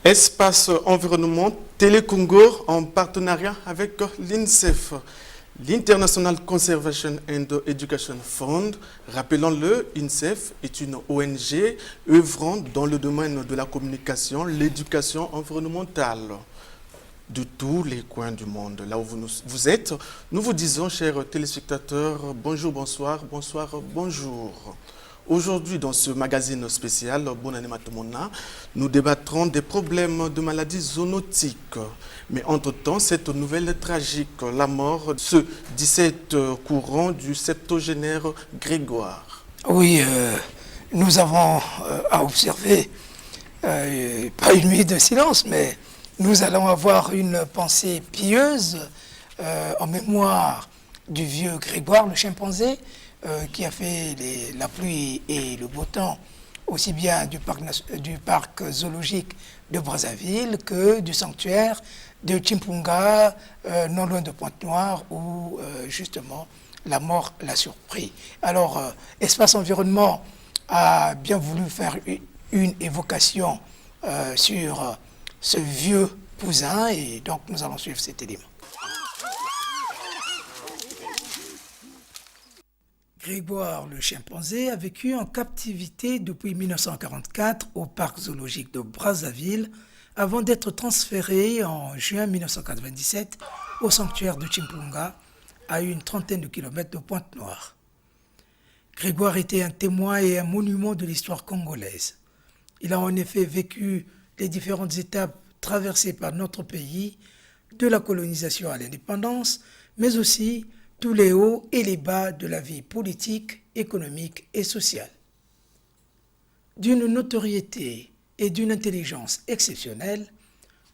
Espace Environnement Télécongo en partenariat avec l'INSEF, l'International Conservation and Education Fund. Rappelons-le, l'INSEF est une ONG œuvrant dans le domaine de la communication, l'éducation environnementale. De tous les coins du monde, là où vous êtes, nous vous disons, chers téléspectateurs, bonjour, bonsoir, bonsoir, bonjour. Aujourd'hui, dans ce magazine spécial, Bonne année Matomona, nous débattrons des problèmes de maladies zoonotiques. Mais entre-temps, cette nouvelle tragique, la mort de ce 17 courant du septogénaire Grégoire. Oui, nous avons à observer, pas une nuit de silence, mais nous allons avoir une pensée pieuse en mémoire du vieux Grégoire, le chimpanzé, qui a fait la pluie et le beau temps, aussi bien du parc zoologique de Brazzaville que du sanctuaire de Chimpunga, non loin de Pointe-Noire, où justement la mort l'a surpris. Alors, Espace Environnement a bien voulu faire une évocation sur ce vieux cousin, et donc nous allons suivre cet élément. Grégoire le chimpanzé a vécu en captivité depuis 1944 au parc zoologique de Brazzaville avant d'être transféré en juin 1997 au sanctuaire de Chimpunga à une trentaine de kilomètres de Pointe-Noire. Grégoire était un témoin et un monument de l'histoire congolaise. Il a en effet vécu les différentes étapes traversées par notre pays, de la colonisation à l'indépendance, mais aussi tous les hauts et les bas de la vie politique, économique et sociale. D'une notoriété et d'une intelligence exceptionnelle,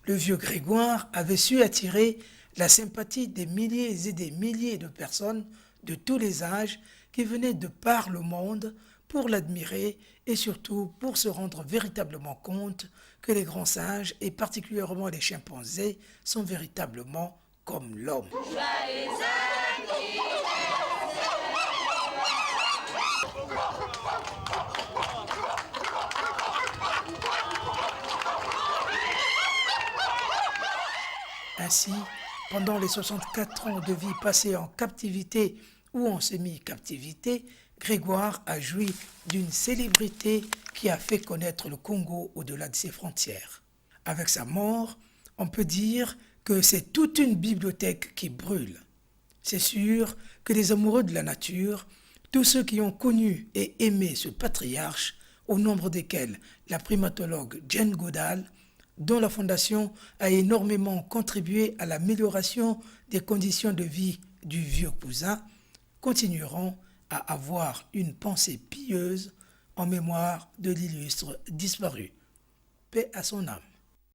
le vieux Grégoire avait su attirer la sympathie des milliers et des milliers de personnes de tous les âges qui venaient de par le monde pour l'admirer et surtout pour se rendre véritablement compte que les grands singes, et particulièrement les chimpanzés, sont véritablement comme l'homme. Ainsi, pendant les 64 ans de vie passés en captivité ou en semi-captivité, Grégoire a joui d'une célébrité qui a fait connaître le Congo au-delà de ses frontières. Avec sa mort, on peut dire que c'est toute une bibliothèque qui brûle. C'est sûr que les amoureux de la nature, tous ceux qui ont connu et aimé ce patriarche, au nombre desquels la primatologue Jane Goodall, dont la Fondation a énormément contribué à l'amélioration des conditions de vie du vieux cousin, continueront à avoir une pensée pieuse en mémoire de l'illustre disparu. Paix à son âme.